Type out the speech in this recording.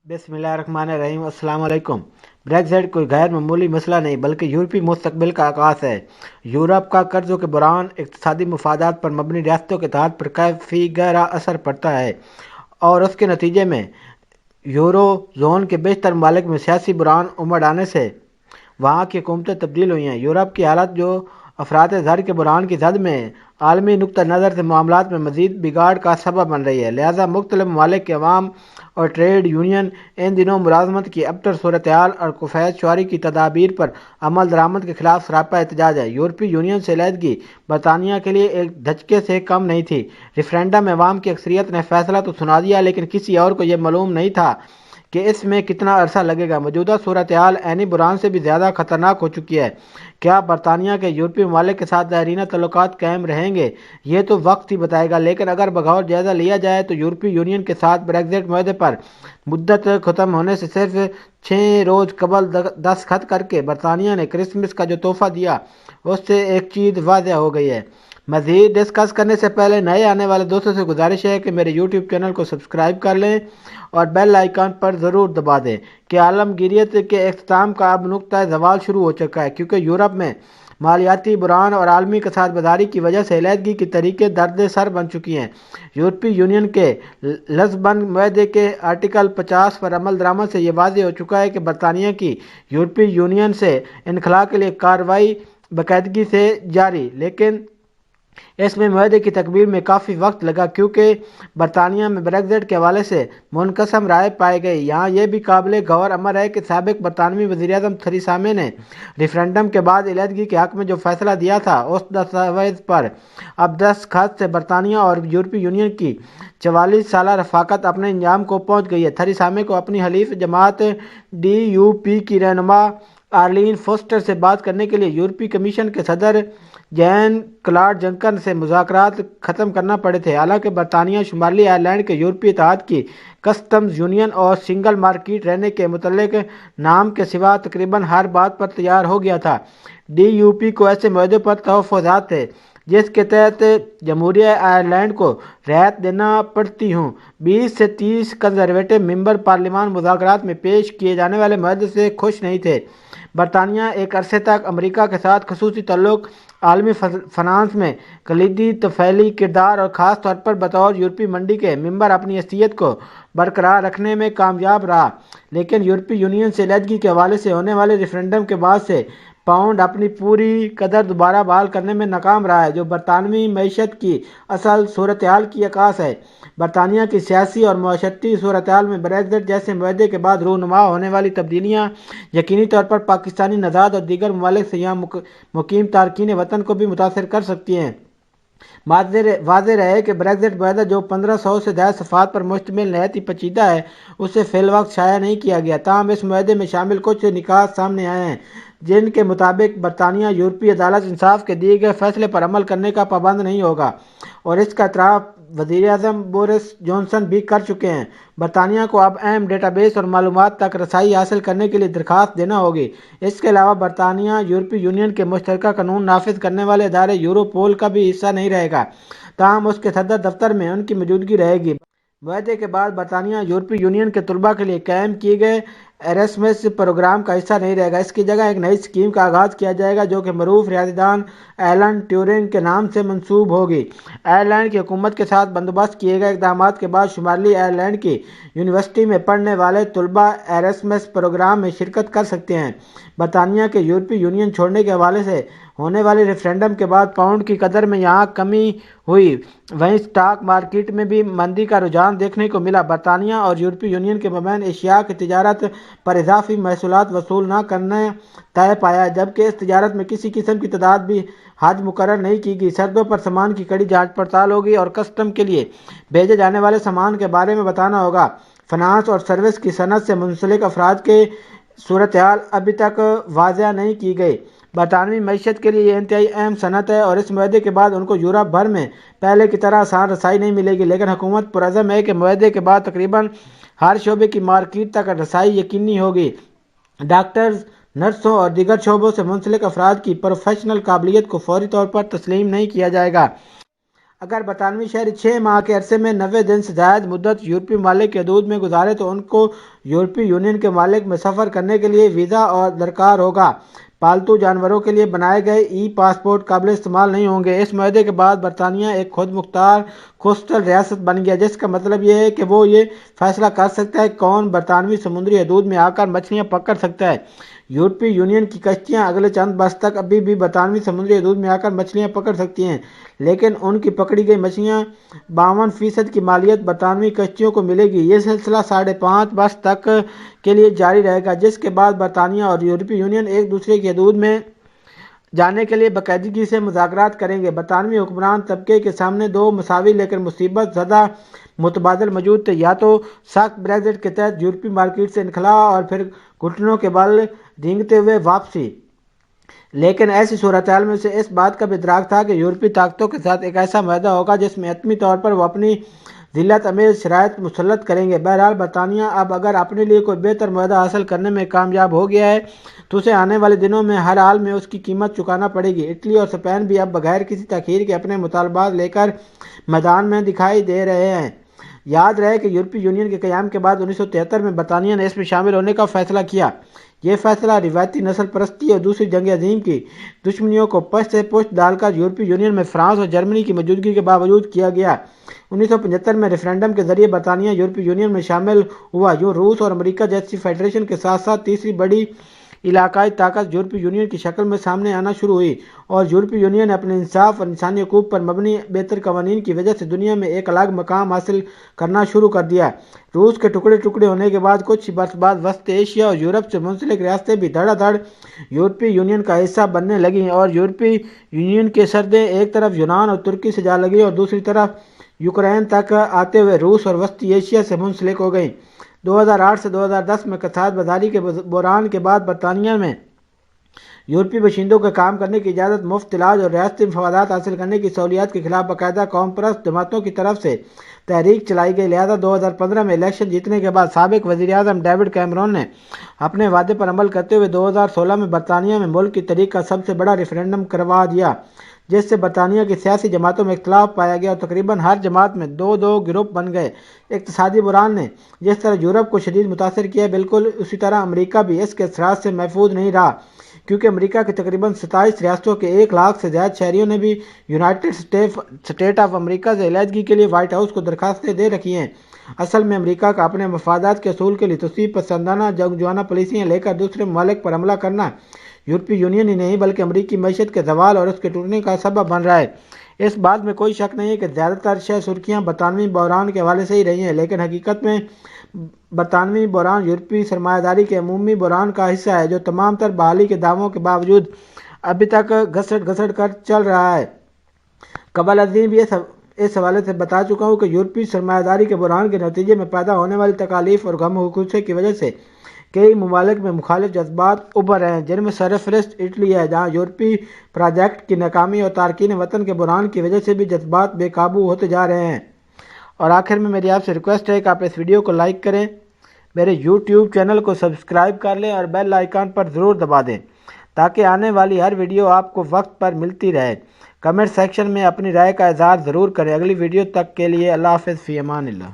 बिस्मिल्लाहिर्रहमानिर्रहीम। अस्सलाम वालेकुम। ब्रेक्जिट कोई गैर मामूली मसला नहीं बल्कि यूरोपीय मुस्तकबिल का आगाज़ है। यूरोप का कर्ज़ों के बहरान इक़्तिसादी मफादात पर मबनी रियासतों के तहत पर काफ़ी गहरा असर पड़ता है और उसके नतीजे में यूरो जोन के बेशतर ममालिक में सियासी बहरान उमड़ आने से वहाँ की हुकूमतें तब्दील हुई हैं। यूरोप की हालत जो अफरात ज़र के बहरान की जद में आलमी नुक्ता नज़र से मामलात में मज़ीद बिगाड़ का सबब बन रही है। लिहाजा मुख्तलिफ ममालिक के अवाम और ट्रेड यूनियन इन दिनों मुलाजमत की अबतर सूरत हाल और कुफैत शुआरी की तदाबीर पर अमल दरामद के खिलाफ सरापा एहतजाज है। यूरोपीय यूनियन से अलहदगी बरतानिया के लिए एक धचके से कम नहीं थी। रेफरेंडम में अवाम की अक्सरियत ने फैसला तो सुना दिया, लेकिन किसी और को यह मालूम नहीं था कि इसमें कितना अरसा लगेगा। मौजूदा सूरत हाल ऐनी बुरान से भी ज़्यादा खतरनाक हो चुकी है। क्या बरतानिया के यूरोपीय ममालिक के साथ ज़ाहिरीना तल्लुकात कायम रहेंगे, ये तो वक्त ही बताएगा। लेकिन अगर बगौर जायज़ा लिया जाए तो यूरोपीय यूनियन के साथ ब्रेक्जिट मुआहदे पर मुद्दत ख़त्म होने से सिर्फ 6 रोज़ कबल दस्तखत करके बरतानिया ने क्रिसमस का जो तोहफ़ा दिया उससे एक चीज़ वाज़ह हो गई है। मज़ीद डिस्कस करने से पहले नए आने वाले दोस्तों से गुजारिश है कि मेरे यूट्यूब चैनल को सब्सक्राइब कर लें और बेल आइकन पर ज़रूर दबा दें कि आलमगीरियत के इख्तिताम का अब नुक्ता ज़वाल शुरू हो चुका है, क्योंकि यूरोप में मालियाती बुरान और आलमी कसाद बाजारी की वजह से अलहदगी की तरीके दर्द सर बन चुकी हैं। यूरोपीय यूनियन के लिस्बन मुआहदे के आर्टिकल 50 पर अमल दरामद से यह वाज़ेह हो चुका है कि बरतानिया की यूरोपीय यूनियन से इनखला के लिए कार्रवाई बाकायदगी से जारी, लेकिन इसमें मुआहदे की तकमील में काफ़ी वक्त लगा, क्योंकि बरतानिया में ब्रेक्जिट के हवाले से मुनक़सम राय पाई गई। यहाँ यह भी काबिल गौर अमर है कि साबिक़ बरतानवी वज़ीर-ए-आज़म थेरेसा मे ने रेफरेंडम के बाद अलहदगी के हक़ में जो फैसला दिया था उस दस्तावेज़ पर अब दस्तखत से बरतानिया और यूरोपीय यूनियन की 44 साला रफ़ाकत अपने अंजाम को पहुँच गई है। थेरेसा मे को अपनी हलीफ जमात DUP की रहनुमा आर्लीन फोस्टर से बात करने के लिए यूरोपीय कमीशन के सदर जैन क्लॉड जंकर से मुज़ाकरात ख़त्म करना पड़े थे। हालांकि बरतानिया शुमाली आयरलैंड के यूरोपीय इत्तेहाद की कस्टम्स यूनियन और सिंगल मार्केट रहने के मुतल्लिक नाम के सिवा तकरीबन हर बात पर तैयार हो गया था। DUP को ऐसे मुआहदे पर तहफ़्फ़ुज़ात थे जिसके तहत जमहूरिया आयरलैंड को रियायत देना पड़ती हूँ। 20 से 30 कंजरवेटिव मेंबर पार्लियामान मुज़ाकरात में पेश किए जाने वाले मुआहदे से खुश नहीं थे। बरतानिया एक अरसे तक अमेरिका के साथ खसूसी तल्लुक़, आलमी फ़ाइनेंस में कलीदी तफ़ैली किरदार और ख़ास तौर पर बतौर यूरोपीय मंडी के मेंबर अपनी हैसियत को बरकरार रखने में कामयाब रहा। लेकिन यूरोपीय यूनियन से अलहदगी के हवाले से होने वाले रेफरेंडम के बाद से पाउंड अपनी पूरी कदर दोबारा बहाल करने में नाकाम रहा है, जो बरतानवी मईशत की असल सूरत हाल की अक्कास है। बरतानिया की सियासी और माशरती सूरत हाल में ब्रेक्जिट जैसे मुआहदे के बाद रूनुमा होने वाली तब्दीलियाँ यकीनी तौर पर पाकिस्तानी नज़ाद और दीगर ममालिक से यहाँ मुकीम तारकीन वतन को भी मुतासर कर सकती हैं। वाज़ेह रहे कि ब्रेक्जिट मुआहदा जो 1500 से ज़्यादा सफ़ात पर मुश्तमिल नहायत ही पेचीदा है, उसे फ़िलवक्त शाया नहीं किया गया। ताहम इस मुआहदे में शामिल कुछ निकात सामने आए हैं जिनके मुताबिक बरतानिया यूरोपीय अदालत इंसाफ के दिए गए फैसले पर अमल करने का पाबंद नहीं होगा, और इसका इतराफ़ वज़ीर-ए-आज़म बोरिस जॉनसन भी कर चुके हैं। बरतानिया को अब अहम डेटाबेस और मालूमात तक रसाई हासिल करने के लिए दरख्वास्त देना होगी। इसके अलावा बरतानिया यूरोपीय यूनियन के मुश्तरका कानून नाफिज करने वाले इदारे यूरोपोल का भी हिस्सा नहीं रहेगा, ताहम उसके सदर दफ्तर में उनकी मौजूदगी रहेगी। मुआहदे के बाद बरतानिया यूरोपीय यूनियन के तलबा के लिए कायम किए गए एरasmus प्रोग्राम का हिस्सा नहीं रहेगा। इसकी जगह एक नई स्कीम का आगाज़ किया जाएगा जो कि मरूफ रियासतदान एलन ट्यूरिंग के नाम से मंसूब होगी। आयरलैंड की हुकूमत के साथ बंदोबस्त किए गए इक़दाम के बाद शुमाली आयरलैंड की यूनिवर्सिटी में पढ़ने वाले तलबा एरasmus प्रोग्राम में शिरकत कर सकते हैं। बरतानिया के यूरोपीय यूनियन छोड़ने के हवाले से होने वाले रेफरेंडम के बाद पाउंड की कदर में यहाँ कमी हुई, वहीं स्टॉक मार्केट में भी मंदी का रुझान देखने को मिला। बरतानिया और यूरोपीय यूनियन के मबैन एशिया की तिजारत पर इजाफी महसूलात वसूल न करने तय पाया, जबकि इस तिजारत में किसी किस्म की तादाद भी हद मुकर्रर नहीं की गई। सर्दों पर सामान की कड़ी जांच पड़ताल होगी और कस्टम के लिए भेजे जाने वाले सामान के बारे में बताना होगा। फाइनेंस और सर्विस की सनत से मुंसलिक अफराद के सूरत हाल अभी तक वाज़ेह नहीं की गई। बरतानवी मईशत के लिए ये इंतहाई अहम सनत है और इस मुआहदे के बाद उनको यूरोप भर में पहले की तरह आसान रसाई नहीं मिलेगी। लेकिन हुकूमत पुरज़म है कि मुआहदे के बाद तकरीबन हर शोबे की मार्केट तक रसाई यकीनी होगी। डॉक्टर्स, नर्सों और दीगर शोबों से मुंसलिक अफराद की प्रोफेशनल काबिलियत को फौरी तौर पर तस्लीम नहीं किया जाएगा। اگر برطانوی شہری 6 ماہ کے عرصے میں 90 دن سے زائد مدت یورپی ممالک کی حدود میں گزارے تو ان کو یورپی یونین کے ممالک میں سفر کرنے کے لیے ویزا اور درکار ہوگا۔ پالتو جانوروں کے لیے بنائے گئے ای پاسپورٹ قابل استعمال نہیں ہوں گے۔ اس معاہدے کے بعد برطانیہ ایک خود مختار کوسٹل ریاست بن گیا، جس کا مطلب یہ ہے کہ وہ یہ فیصلہ کر سکتا ہے کہ کون برطانوی سمندری حدود میں آ کر مچھلیاں پکڑ سکتا ہے۔ یورپی یونین کی کشتیاں اگلے چند برس تک ابھی بھی برطانوی سمندری حدود میں آ کر مچھلیاں پکڑ سکتی ہیں، لیکن ان کی پکڑی گئی مچھلیاں 52% کی مالیت برطانوی کشتیوں کو ملے گی۔ یہ سلسلہ 5.5 برس تک کے لیے جاری رہے گا، جس کے بعد برطانیہ اور یورپی یونین ایک دوسرے کی حدود میں جانے کے لیے باقاعدگی سے مذاکرات کریں گے۔ برطانوی حکمران طبقے کے سامنے دو مساوی لیکن مصیبت زدہ متبادل موجود تھے، یا تو سخت بریگزٹ کے تحت یورپی مارکیٹ سے انخلا اور پھر گھٹنوں کے بل رینگتے ہوئے واپسی۔ لیکن ایسی صورتحال میں سے اس بات کا بھی ادراک تھا کہ یورپی طاقتوں کے ساتھ ایک ایسا معاہدہ ہوگا جس میں حتمی طور پر وہ اپنی ذلت امیز شرائط مسلط کریں گے۔ بہرحال برطانیہ اب اگر اپنے لیے کوئی بہتر معاہدہ حاصل کرنے میں کامیاب ہو گیا ہے تو اسے آنے والے دنوں میں ہر حال میں اس کی قیمت چکانا پڑے گی۔ اٹلی اور اسپین بھی اب بغیر کسی تاخیر کے اپنے مطالبات لے کر میدان میں دکھائی دے رہے ہیں۔ یاد رہے کہ یورپی یونین کے قیام کے بعد 1973 میں برطانیہ نے اس میں شامل ہونے کا فیصلہ کیا۔ یہ فیصلہ روایتی نسل پرستی اور دوسری جنگ عظیم کی دشمنیوں کو پشت سے پشت ڈال کر یورپی یونین میں فرانس اور جرمنی کی موجودگی کے باوجود کیا گیا۔ 1975 میں ریفرنڈم کے ذریعے برطانیہ یورپی یونین میں شامل ہوا۔ یوں روس اور امریکہ جیسی فیڈریشن کے ساتھ ساتھ تیسری بڑی علاقائی طاقت یورپی یونین کی شکل میں سامنے آنا شروع ہوئی، اور یورپی یونین نے اپنے انصاف اور انسانی حقوق پر مبنی بہتر قوانین کی وجہ سے دنیا میں ایک الگ مقام حاصل کرنا شروع کر دیا۔ روس کے ٹکڑے ٹکڑے ہونے کے بعد کچھ برس بعد وسط ایشیا اور یورپ سے منسلک ریاستیں بھی دھڑا دھڑ یورپی یونین کا حصہ بننے لگیں، اور یورپی یونین کے سردیں ایک طرف یونان اور ترکی سے جا لگیں اور دوسری طرف یوکرین تک آتے ہوئے روس اور وسطی ایشیا سے منسلک ہو گئیں۔ 2008 سے 2010 میں کساد بازاری کے بحران کے بعد برطانیہ میں یورپی باشندوں کے کام کرنے کی اجازت، مفت علاج اور ریاستی مفادات حاصل کرنے کی سہولیات کے خلاف باقاعدہ قوم پرست جماعتوں کی طرف سے تحریک چلائی گئی۔ لہذا 2015 میں الیکشن جیتنے کے بعد سابق وزیر اعظم ڈیوڈ کیمرون نے اپنے وعدے پر عمل کرتے ہوئے 2016 میں برطانیہ میں ملک کی تاریخ کا سب سے بڑا ریفرنڈم کروا دیا، جس سے برطانیہ کی سیاسی جماعتوں میں اختلاف پایا گیا اور تقریباً ہر جماعت میں دو گروپ بن گئے۔ اقتصادی بحران نے جس طرح یورپ کو شدید متاثر کیا، بالکل اسی طرح امریکہ بھی اس کے اثرات سے محفوظ نہیں رہا، کیونکہ امریکہ کی تقریباً 27 ریاستوں کے 1 لاکھ سے زیادہ شہریوں نے بھی یونائیٹڈ اسٹیٹ آف امریکہ سے علیحدگی کے لیے وائٹ ہاؤس کو درخواستیں دے رکھی ہیں۔ اصل میں امریکہ کا اپنے مفادات کے حصول کے لیے توسیع پسندانہ جنگجوانہ پالیسیاں لے کر دوسرے ممالک پر حملہ کرنا یورپی یونین ہی نہیں بلکہ امریکی معیشت کے زوال اور اس کے ٹوٹنے کا سبب بن رہا ہے۔ اس بات میں کوئی شک نہیں ہے کہ زیادہ تر شہ سرخیاں برطانوی بحران کے حوالے سے ہی رہی ہیں، لیکن حقیقت میں برطانوی بحران یورپی سرمایہ داری کے عمومی بحران کا حصہ ہے، جو تمام تر بحالی کے دعووں کے باوجود ابھی تک گھسٹ کر چل رہا ہے۔ قبل ازیں بھی اس حوالے سے بتا چکا ہوں کہ یورپی سرمایہ داری کے بحران کے نتیجے میں پیدا ہونے والی تکالیف اور غم و غصے کی وجہ سے کئی ممالک میں مخالف جذبات ابھر رہے ہیں، جن میں سرفہرست اٹلی ہے، جہاں یورپی پروجیکٹ کی ناکامی اور تارکین وطن کے بحران کی وجہ سے بھی جذبات بے قابو ہوتے جا رہے ہیں۔ اور آخر میں میری آپ سے ریکویسٹ ہے کہ آپ اس ویڈیو کو لائک کریں، میرے یوٹیوب چینل کو سبسکرائب کر لیں اور بیل آئیکن پر ضرور دبا دیں تاکہ آنے والی ہر ویڈیو آپ کو وقت پر ملتی رہے۔ کمنٹ سیکشن میں اپنی رائے کا اظہار ضرور کریں۔ اگلی ویڈیو تک کے لیے اللہ حافظ، فی امان اللہ۔